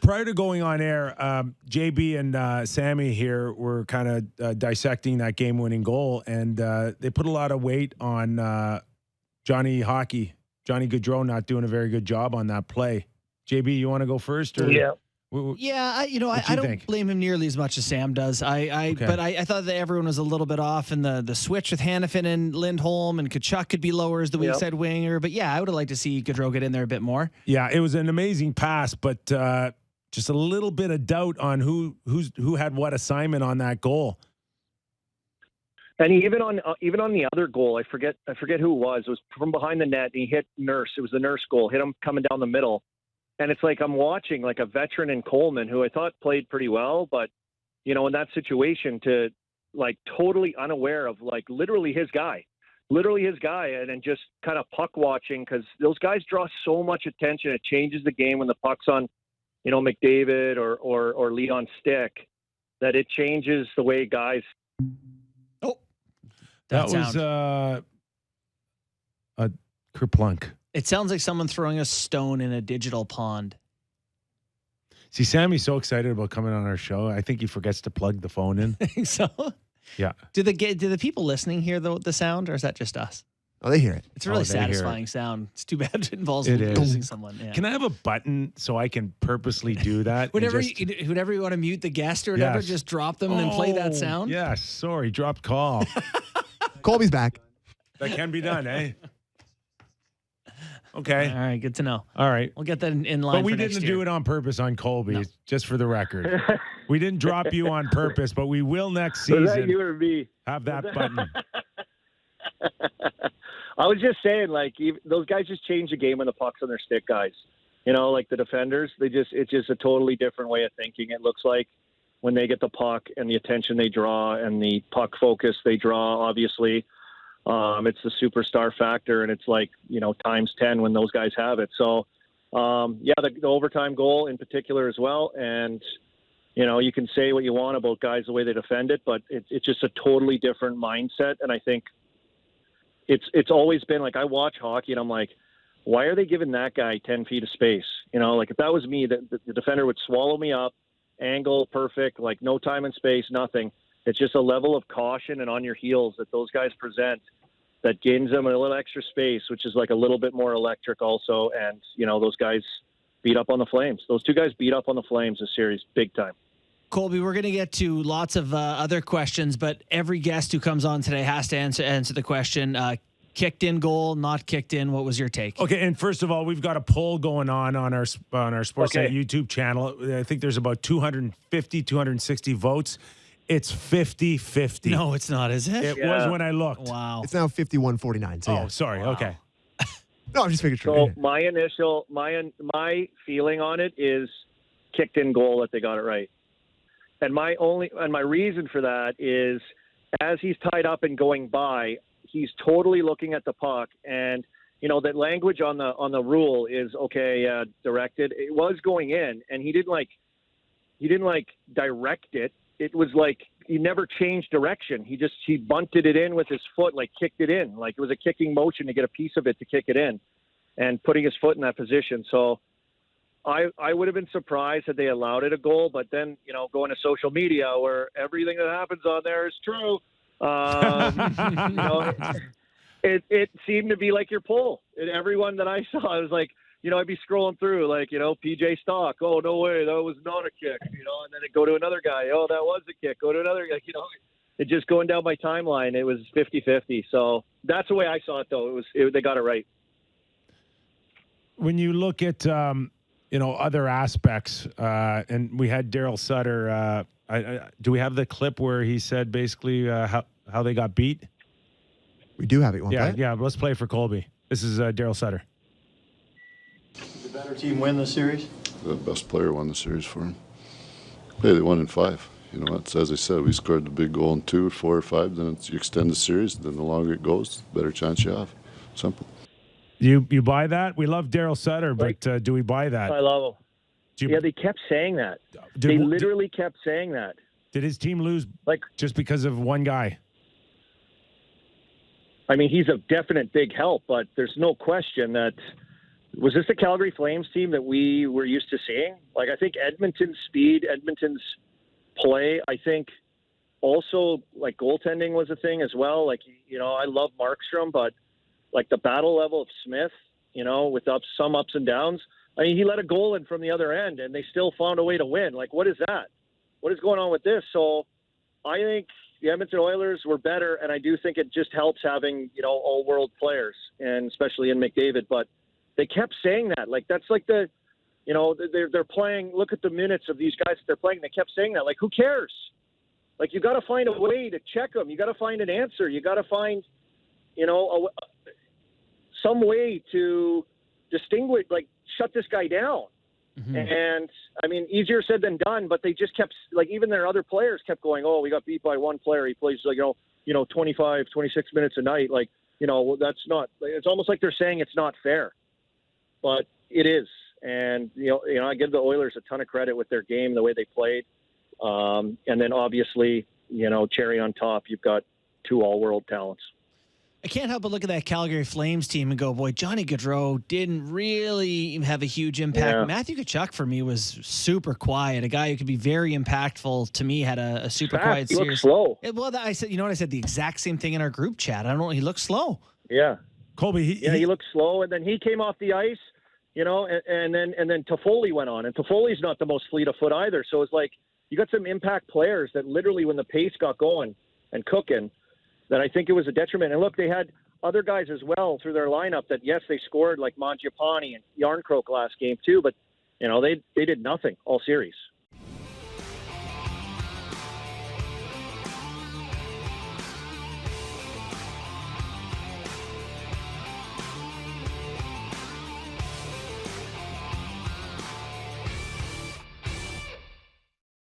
prior to going on air, JB and Sammy here were kind of dissecting that game-winning goal, and they put a lot of weight on Johnny Gaudreau not doing a very good job on that play. JB, you want to go first? Or? Yeah. I don't blame him nearly as much as Sam does. But I thought that everyone was a little bit off in the switch with Hanifin and Lindholm, and Tkachuk could be lower as the weak side winger. But yeah, I would have liked to see Gaudreau get in there a bit more. Yeah, it was an amazing pass, but just a little bit of doubt on who had what assignment on that goal. And even on the other goal, I forget who it was. It was from behind the net, and he hit Nurse. It was the Nurse goal. Hit him coming down the middle. And it's like I'm watching like a veteran in Coleman, who I thought played pretty well, but in that situation, to like totally unaware of like literally his guy, and then just kind of puck watching, because those guys draw so much attention. It changes the game when the puck's on, McDavid or Leon stick, that it changes the way guys. Oh, that was a kerplunk. It sounds like someone throwing a stone in a digital pond. See, Sammy's so excited about coming on our show. I think he forgets to plug the phone in. I think so. Yeah. Do the people listening hear the sound, or is that just us? Oh, they hear it. It's a really satisfying sound. It's too bad it involves losing someone. Yeah. Can I have a button so I can purposely do that? whenever you want to mute the guest or whatever, just drop them and then play that sound. Yes. Sorry, dropped call. Colby's back. That can be done, eh? Okay. All right. Good to know. All right. We'll get that in line. But we for next didn't year. do it on purpose on Colby, No. just for the record. We didn't drop you on purpose, but we will next Was season that you or me? have that button. I was just saying, like, those guys just change the game when the puck's on their stick, guys. Like the defenders, it's just a totally different way of thinking. It looks like when they get the puck and the attention they draw and the puck focus they draw, obviously. It's the superstar factor, and it's like, times 10 when those guys have it. So, the overtime goal in particular as well. And, you can say what you want about guys, the way they defend it, but it's just a totally different mindset. And I think it's always been like, I watch hockey and I'm like, why are they giving that guy 10 feet of space? Like if that was me, the defender would swallow me up, angle perfect, like no time and space, nothing. It's just a level of caution and on your heels that those guys present that gains them a little extra space, which is like a little bit more electric also. And, those guys beat up on the Flames. Those two guys beat up on the Flames this series big time. Colby, we're going to get to lots of other questions, but every guest who comes on today has to answer the question, kicked in goal, not kicked in. What was your take? Okay, and first of all, we've got a poll going on our Sportsnet YouTube channel. I think there's about 250, 260 votes. It's 50-50. No, it's not, is it? It was when I looked. Wow. It's now 51-49. So yeah. Sorry. Wow. Okay. No, I'm just making sure. So my feeling on it is kicked in goal that they got it right. And my reason for that is, as he's tied up and going by, he's totally looking at the puck, and that language on the rule is directed. It was going in, and he didn't direct it. It was like he never changed direction. He bunted it in with his foot, like kicked it in, like it was a kicking motion to get a piece of it to kick it in, and putting his foot in that position. So I would have been surprised had they allowed it a goal, but then, going to social media where everything that happens on there is true. It seemed to be like your poll. And everyone that I saw, I was like, I'd be scrolling through like, PJ Stock. Oh, no way. That was not a kick, and then it'd go to another guy. Oh, that was a kick. Go to another guy, it just going down my timeline. It was 50-50. So that's the way I saw it though. They got it right. When you look at, other aspects, and we had Daryl Sutter. Do we have the clip where he said basically how they got beat? We do have it. You want to play it? Yeah. Let's play for Colby. This is Daryl Sutter. Did the better team win the series? The best player won the series for him. Yeah, they won in 5. It's, as I said, we scored the big goal in 2, 4, or 5. Then you extend the series. Then the longer it goes, the better chance you have. Simple. You buy that? We love Daryl Sutter, but do we buy that? I love him. They kept saying that. They literally kept saying that. Did his team lose just because of one guy? I mean, he's a definite big help, but there's no question that Was this the Calgary Flames team that we were used to seeing? Like, I think Edmonton's speed, Edmonton's play, I think also, like, goaltending was a thing as well. Like, I love Markstrom, but, like, the battle level of Smith, with some ups and downs. I mean, he let a goal in from the other end, and they still found a way to win. Like, what is that? What is going on with this? So I think the Edmonton Oilers were better, and I do think it just helps having, all-world players, and especially in McDavid. But they kept saying that. Like, that's like they're playing. Look at the minutes of these guys that they're playing. They kept saying that. Like, who cares? Like, you got to find a way to check them. You got to find an answer. You got to find, some way to distinguish, like, shut this guy down. Mm-hmm. And, I mean, easier said than done, but they just kept, like, even their other players kept going, oh, we got beat by one player. He plays, like, 25, 26 minutes a night. Like, that's not, it's almost like they're saying it's not fair. But it is. And, I give the Oilers a ton of credit with their game, the way they played. And then obviously, cherry on top, you've got two all-world talents. I can't help but look at that Calgary Flames team and go, boy, Johnny Gaudreau didn't really have a huge impact. Yeah. Matthew Tkachuk, for me, was super quiet. A guy who could be very impactful, to me, had a super quiet series. He looked slow. I said, I said the exact same thing in our group chat. I don't know. He looked slow. Yeah. Colby, he looked slow, and then he came off the ice, and then Toffoli went on. And Toffoli's not the most fleet of foot either. So it's like you got some impact players that literally, when the pace got going and cooking, that I think it was a detriment. And look, they had other guys as well through their lineup that, yes, they scored, like Mangiapane and Yarncroke last game too, but, they did nothing all series.